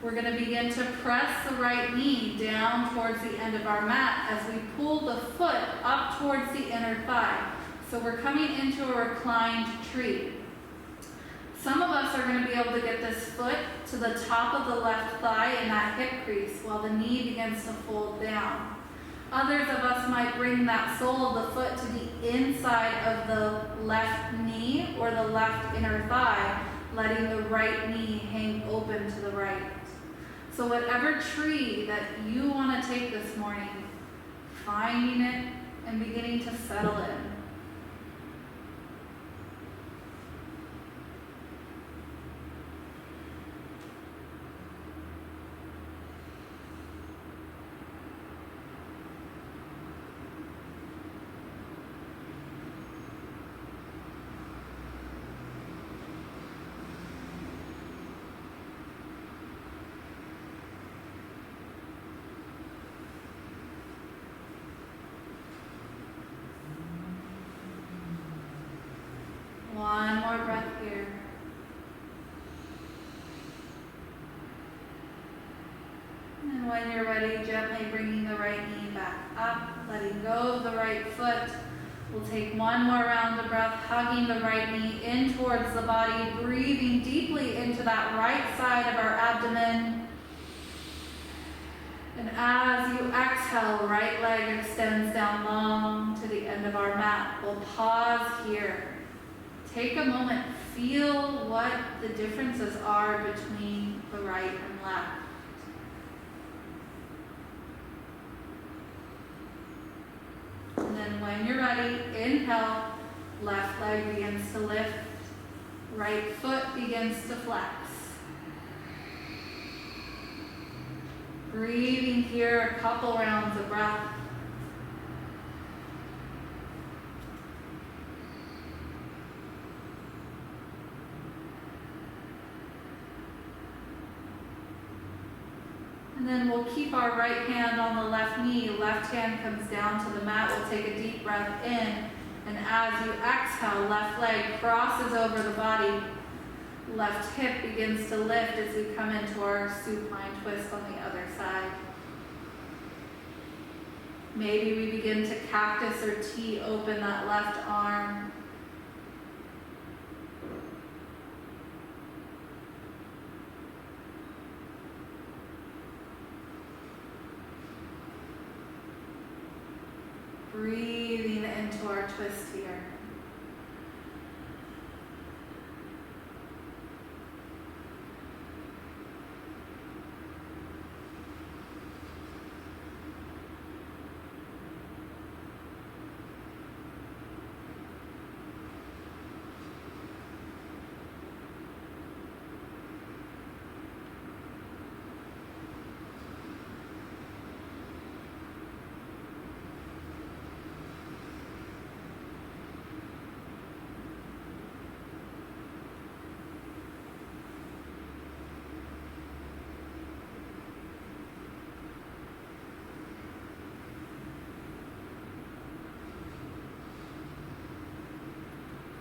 We're going to begin to press the right knee down towards the end of our mat as we pull the foot up towards the inner thigh. So we're coming into a reclined tree. Some of us are going to be able to get this foot to the top of the left thigh in that hip crease while the knee begins to fold down. Others of us might bring that sole of the foot to the inside of the left knee or the left inner thigh, letting the right knee hang open to the right. So whatever tree that you want to take this morning, finding it and beginning to settle in. One more breath here. And when you're ready, gently bringing the right knee back up, letting go of the right foot. We'll take one more round of breath, hugging the right knee in towards the body, breathing deeply into that right side of our abdomen. And as you exhale, right leg extends down long to the end of our mat. We'll pause here. Take a moment, feel what the differences are between the right and left. And then when you're ready, inhale, left leg begins to lift, right foot begins to flex. Breathing here a couple rounds of breath. And then we'll keep our right hand on the left knee. Left hand comes down to the mat. We'll take a deep breath in. And as you exhale, left leg crosses over the body. Left hip begins to lift as we come into our supine twist on the other side. Maybe we begin to cactus or T open that left arm. Breathing into our twist here.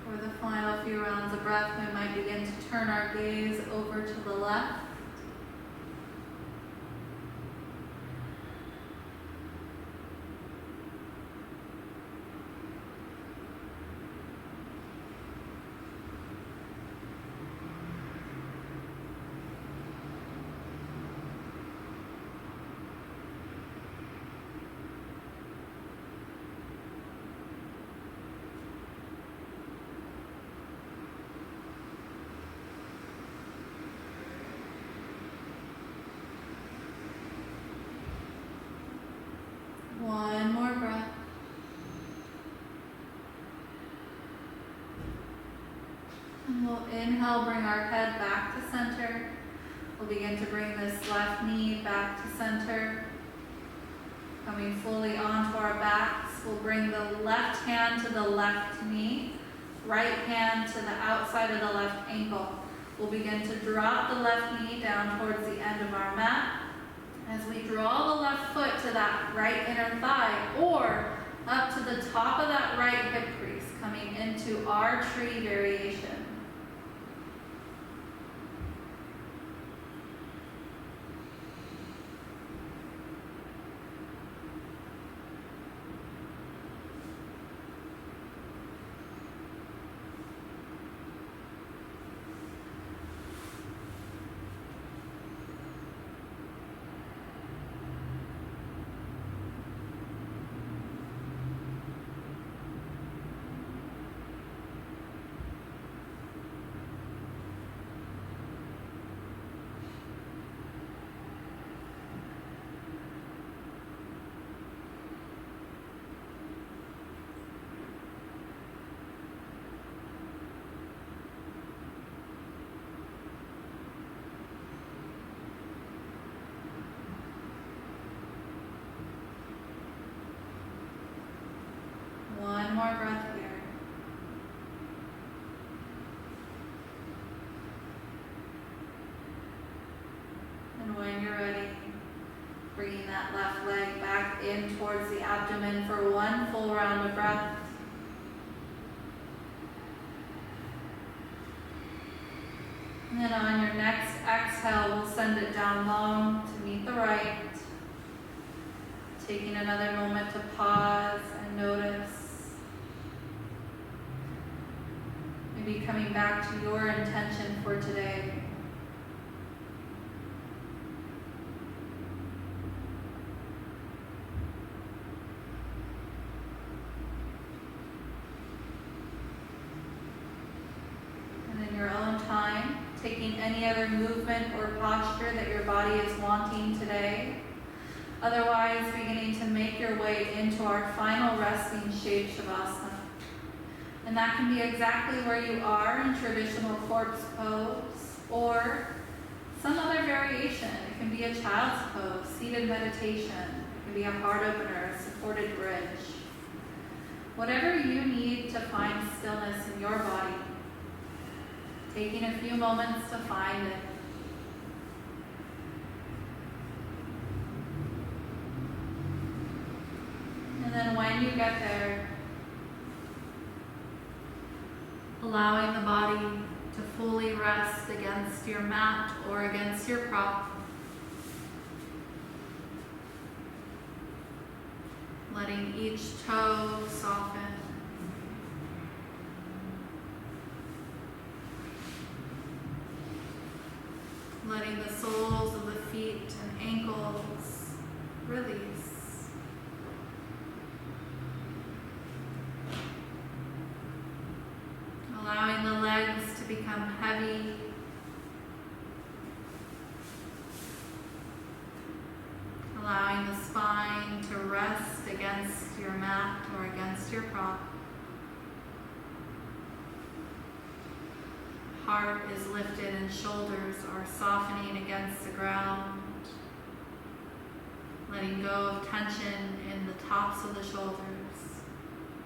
For the final few rounds of breath, we might begin to turn our gaze over to the left. One more breath. And we'll inhale, bring our head back to center. We'll begin to bring this left knee back to center. Coming fully onto our backs, we'll bring the left hand to the left knee, right hand to the outside of the left ankle. We'll begin to drop the left knee down towards the end of our mat as we draw the left foot to that right inner thigh or up to the top of that right hip crease, coming into our tree variation. One more breath here. And when you're ready, bringing that left leg back in towards the abdomen for one full round of breath. And then on your next exhale, we'll send it down long to meet the right. Taking another moment to pause and notice. Maybe coming back to your intention for today. And in your own time, taking any other movement or posture that your body is wanting today. Otherwise, beginning to make your way into our final resting shape, Shavasana. And that can be exactly where you are in traditional corpse pose or some other variation. It can be a child's pose, seated meditation. It can be a heart opener, a supported bridge. Whatever you need to find stillness in your body, taking a few moments to find it. And then when you get there, allowing the body to fully rest against your mat or against your prop. Letting each toe soften. Letting the soles of the feet and ankles release. Allowing the legs to become heavy. Allowing the spine to rest against your mat or against your prop. Heart is lifted and shoulders are softening against the ground. Letting go of tension in the tops of the shoulders,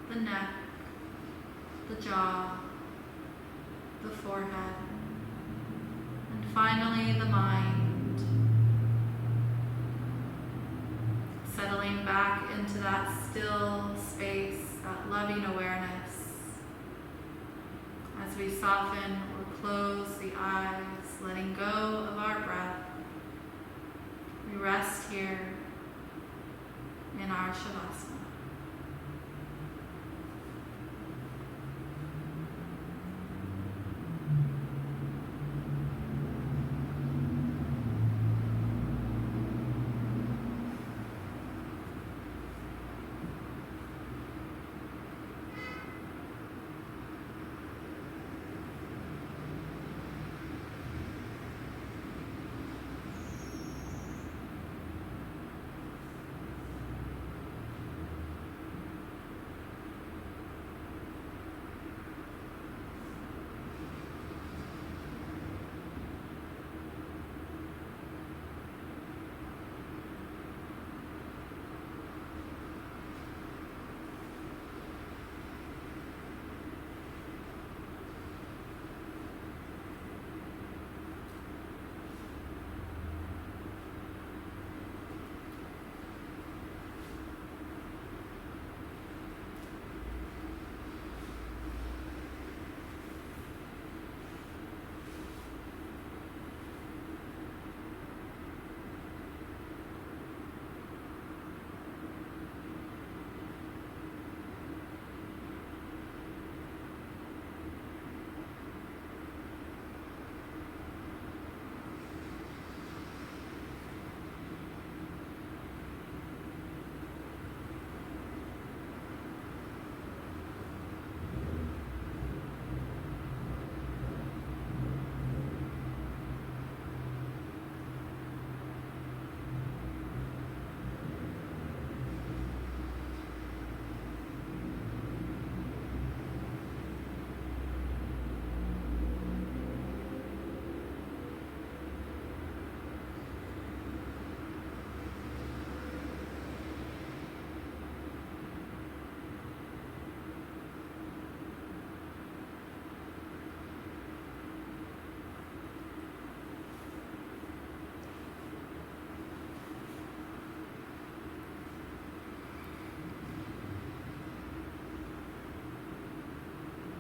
the neck, the jaw, the forehead, and finally the mind. Settling back into that still space, that loving awareness. As we soften or close the eyes, letting go of our breath, we rest here in our Shavasana.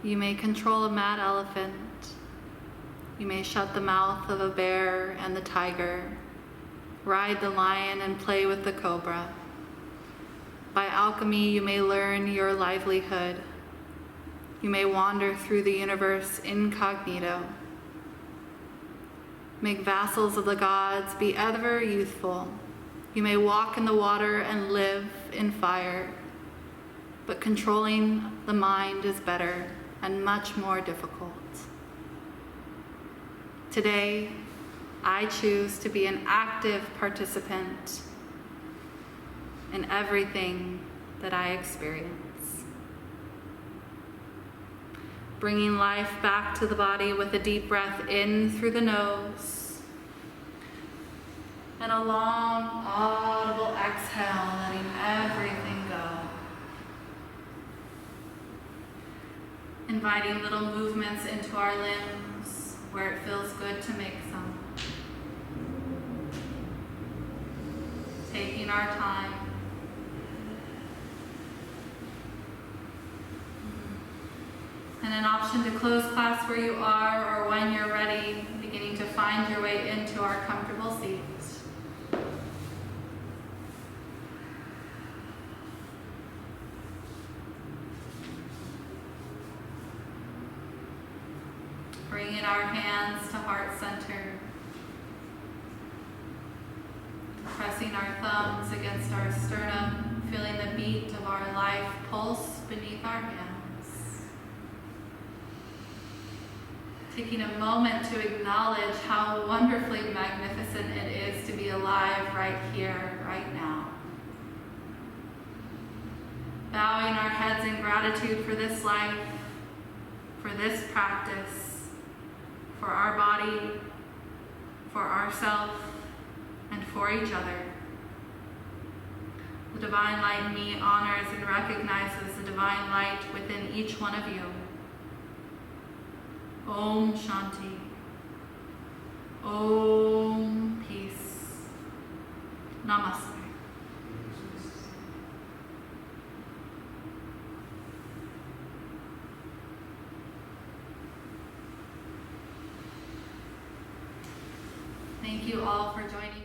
You may control a mad elephant. You may shut the mouth of a bear and the tiger, ride the lion and play with the cobra. By alchemy, you may learn your livelihood. You may wander through the universe incognito. Make vassals of the gods, be ever youthful. You may walk in the water and live in fire. But controlling the mind is better and much more difficult. Today, I choose to be an active participant in everything that I experience. Bringing life back to the body with a deep breath in through the nose and a long, audible exhale, letting everything go. Inviting little movements into our limbs where it feels good to make some. Taking our time. And an option to close class where you are, or when you're ready, beginning to find your way into our comfortable seat. Bringing our hands to heart center. Pressing our thumbs against our sternum, feeling the beat of our life pulse beneath our hands. Taking a moment to acknowledge how wonderfully magnificent it is to be alive right here, right now. Bowing our heads in gratitude for this life, for this practice, for our body, for ourselves, and for each other. The divine light in me honors and recognizes the divine light within each one of you. Om Shanti. Om Peace. Namaste. Thank you all for joining.